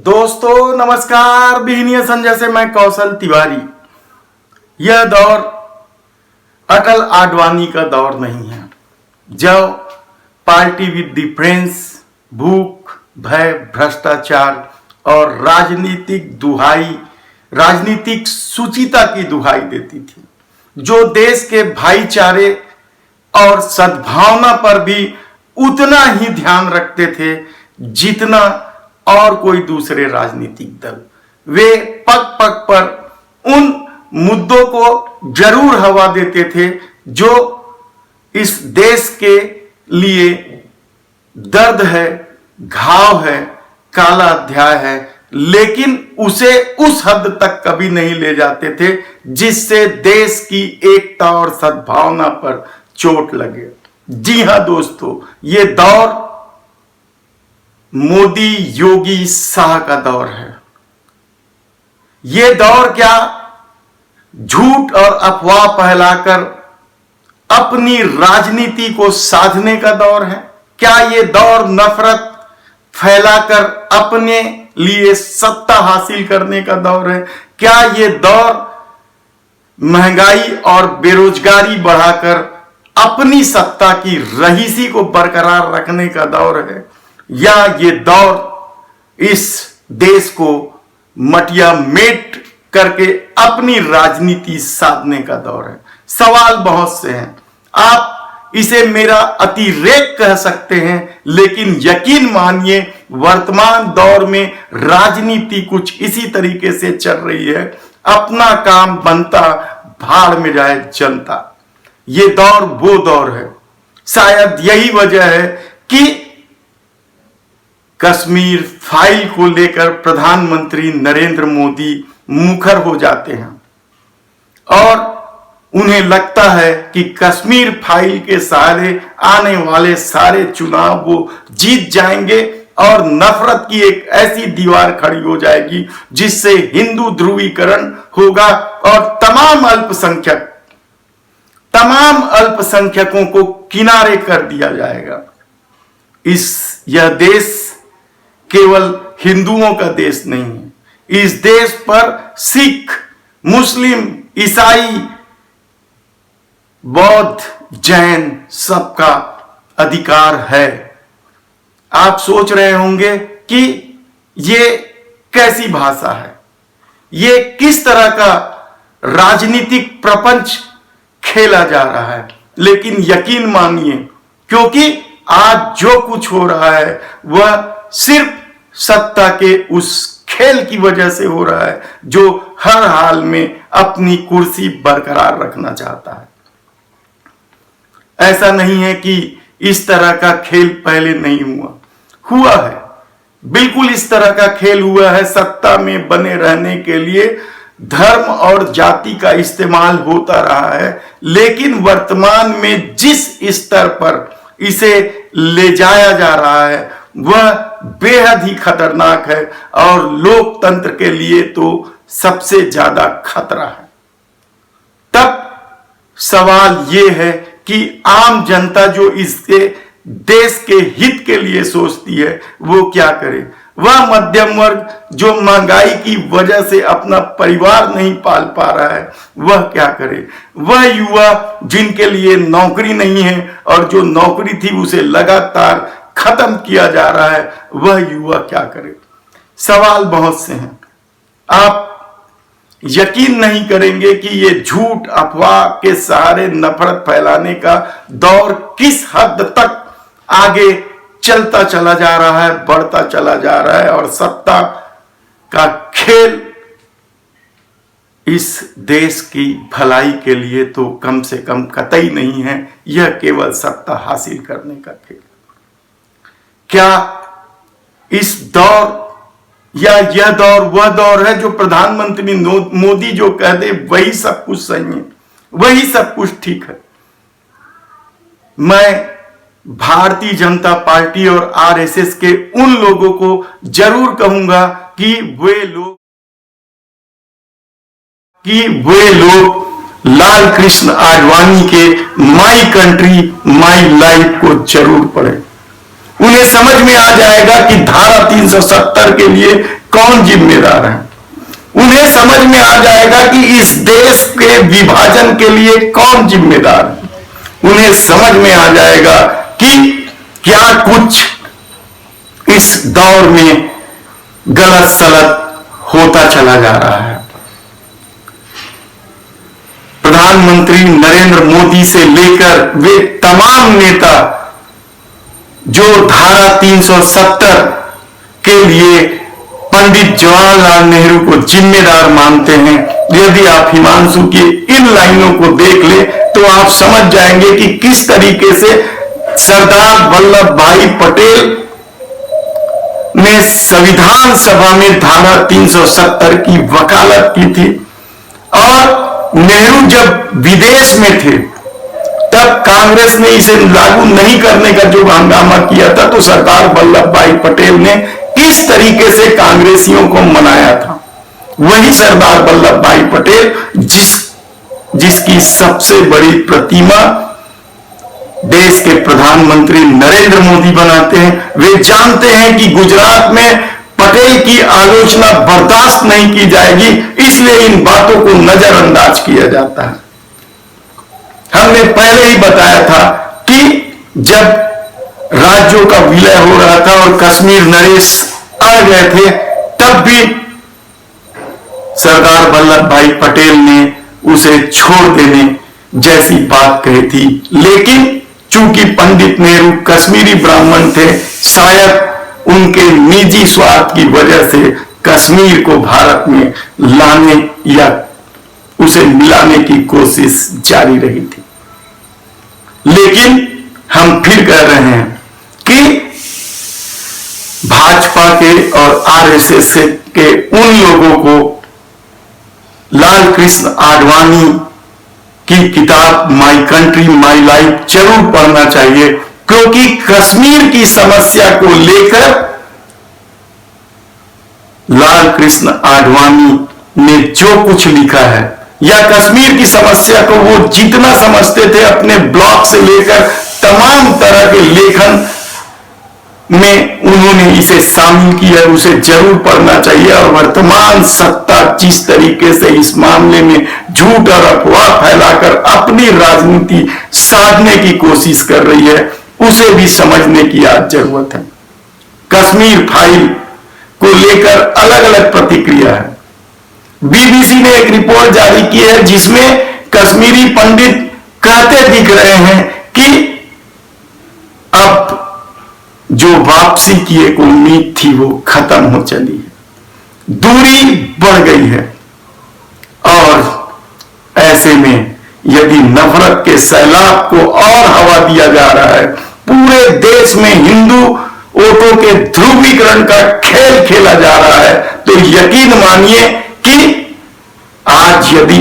दोस्तों नमस्कार। बिहनिया संजय से मैं कौशल तिवारी। यह दौर अटल आडवाणी का दौर नहीं है जब पार्टी विद द फ्रेंड्स भूख भय भ्रष्टाचार और राजनीतिक सुचिता की दुहाई देती थी, जो देश के भाईचारे और सद्भावना पर भी उतना ही ध्यान रखते थे जितना और कोई दूसरे राजनीतिक दल। वे पग पग पर उन मुद्दों को जरूर हवा देते थे जो इस देश के लिए दर्द है, घाव है, काला अध्याय है, लेकिन उसे उस हद तक कभी नहीं ले जाते थे जिससे देश की एकता और सद्भावना पर चोट लगे। जी हां दोस्तों, ये दौर मोदी योगी शाह का दौर है। यह दौर क्या झूठ और अफवाह फैलाकर अपनी राजनीति को साधने का दौर है? क्या यह दौर नफरत फैलाकर अपने लिए सत्ता हासिल करने का दौर है? क्या यह दौर महंगाई और बेरोजगारी बढ़ाकर अपनी सत्ता की रहीसी को बरकरार रखने का दौर है? या ये दौर इस देश को मटिया मेट करके अपनी राजनीति साधने का दौर है? सवाल बहुत से हैं। आप इसे मेरा अतिरेक कह सकते हैं, लेकिन यकीन मानिए वर्तमान दौर में राजनीति कुछ इसी तरीके से चल रही है। अपना काम बनता, भाड़ में जाए जनता। ये दौर वो दौर है। शायद यही वजह है कि कश्मीर फाइल को लेकर प्रधानमंत्री नरेंद्र मोदी मुखर हो जाते हैं और उन्हें लगता है कि कश्मीर फाइल के सहारे आने वाले सारे चुनाव वो जीत जाएंगे और नफरत की एक ऐसी दीवार खड़ी हो जाएगी जिससे हिंदू ध्रुवीकरण होगा और तमाम अल्पसंख्यकों को किनारे कर दिया जाएगा। यह देश केवल हिंदुओं का देश नहीं है। इस देश पर सिख, मुस्लिम, ईसाई, बौद्ध, जैन सबका अधिकार है। आप सोच रहे होंगे कि ये कैसी भाषा है, ये किस तरह का राजनीतिक प्रपंच खेला जा रहा है, लेकिन यकीन मानिए क्योंकि आज जो कुछ हो रहा है वह सिर्फ सत्ता के उस खेल की वजह से हो रहा है जो हर हाल में अपनी कुर्सी बरकरार रखना चाहता है। ऐसा नहीं है कि इस तरह का खेल पहले नहीं हुआ है। बिल्कुल इस तरह का खेल हुआ है। सत्ता में बने रहने के लिए धर्म और जाति का इस्तेमाल होता रहा है, लेकिन वर्तमान में जिस स्तर पर इसे ले जाया जा रहा है वह बेहद ही खतरनाक है और लोकतंत्र के लिए तो सबसे ज्यादा खतरा है। तब सवाल यह है कि आम जनता जो इसके देश के हित के लिए सोचती है वो क्या करे? वह मध्यम वर्ग जो महंगाई की वजह से अपना परिवार नहीं पाल पा रहा है वह क्या करे? वह युवा जिनके लिए नौकरी नहीं है और जो नौकरी थी उसे लगातार खत्म किया जा रहा है वह युवा क्या करे? सवाल बहुत से हैं। आप यकीन नहीं करेंगे कि ये झूठ अफवाह के सहारे नफरत फैलाने का दौर किस हद तक आगे चलता चला जा रहा है, बढ़ता चला जा रहा है और सत्ता का खेल इस देश की भलाई के लिए तो कम से कम कतई नहीं है। यह केवल सत्ता हासिल करने का खेल। क्या इस दौर या यह दौर वह दौर है जो प्रधानमंत्री मोदी जो कह दे वही सब कुछ सही है, वही सब कुछ ठीक है? मैं भारतीय जनता पार्टी और आरएसएस के उन लोगों को जरूर कहूंगा कि वे लोग लाल कृष्ण आडवाणी के माई कंट्री माई लाइफ को जरूर पढ़ें। उन्हें समझ में आ जाएगा कि धारा 370 के लिए कौन जिम्मेदार है। उन्हें समझ में आ जाएगा कि इस देश के विभाजन के लिए कौन जिम्मेदार है। उन्हें समझ में आ जाएगा कि क्या कुछ इस दौर में गलत सलत होता चला जा रहा है। प्रधानमंत्री नरेंद्र मोदी से लेकर वे तमाम नेता जो धारा 370 के लिए पंडित जवाहरलाल नेहरू को जिम्मेदार मानते हैं, यदि आप हिमांशु की इन लाइनों को देख ले तो आप समझ जाएंगे कि किस तरीके से सरदार वल्लभ भाई पटेल ने संविधान सभा में धारा 370 की वकालत की थी। और नेहरू जब विदेश में थे तब कांग्रेस ने इसे लागू नहीं करने का जो हंगामा किया था, तो सरदार वल्लभ भाई पटेल ने इस तरीके से कांग्रेसियों को मनाया था। वही सरदार वल्लभ भाई पटेल जिसकी सबसे बड़ी प्रतिमा देश के प्रधानमंत्री नरेंद्र मोदी बनाते हैं। वे जानते हैं कि गुजरात में पटेल की आलोचना बर्दाश्त नहीं की जाएगी, इसलिए इन बातों को नजरअंदाज किया जाता है। हमने पहले ही बताया था कि जब राज्यों का विलय हो रहा था और कश्मीर नरेश आ गए थे, तब भी सरदार वल्लभ भाई पटेल ने उसे छोड़ देने जैसी बात कही थी। लेकिन चूंकि पंडित नेहरू कश्मीरी ब्राह्मण थे, शायद उनके निजी स्वार्थ की वजह से कश्मीर को भारत में लाने या उसे मिलाने की कोशिश जारी रही थी। लेकिन हम फिर कह रहे हैं कि भाजपा के और आरएसएस के उन लोगों को लाल कृष्ण आडवाणी की किताब माई कंट्री माई लाइफ जरूर पढ़ना चाहिए, क्योंकि कश्मीर की समस्या को लेकर लाल कृष्ण आडवाणी ने जो कुछ लिखा है, या कश्मीर की समस्या को वो जितना समझते थे अपने ब्लॉग से लेकर तमाम तरह के लेखन में उन्होंने इसे शामिल किया, उसे जरूर पढ़ना चाहिए। और वर्तमान सत्ता जिस तरीके से इस मामले में झूठ और अफवाह फैलाकर अपनी राजनीति साधने की कोशिश कर रही है, उसे भी समझने की आज जरूरत है। कश्मीर फाइल को लेकर अलग अलग प्रतिक्रिया है। बीबीसी ने एक रिपोर्ट जारी की है जिसमें कश्मीरी पंडित कहते दिख रहे हैं कि अब जो वापसी की एक उम्मीद थी वो खत्म हो चली है, दूरी बढ़ गई है। और ऐसे में यदि नफरत के सैलाब को और हवा दिया जा रहा है, पूरे देश में हिंदू वोटों के ध्रुवीकरण का खेल खेला जा रहा है, तो यकीन मानिए कि आज यदि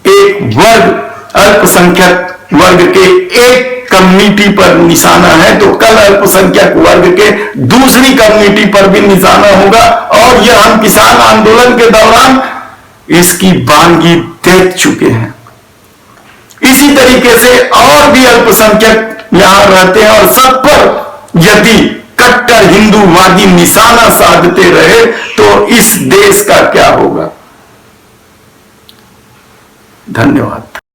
एक वर्ग अल्पसंख्यक वर्ग के एक कम्युनिटी पर निशाना है, तो कल अल्पसंख्यक वर्ग के दूसरी कम्युनिटी पर भी निशाना होगा। और यह हम किसान आंदोलन के दौरान इसकी बानगी देख चुके हैं। इसी तरीके से और भी अल्पसंख्यक यहां रहते हैं, और सब पर यदि कट्टर हिंदूवादी निशाना साधते रहे तो इस देश का क्या होगा। धन्यवाद।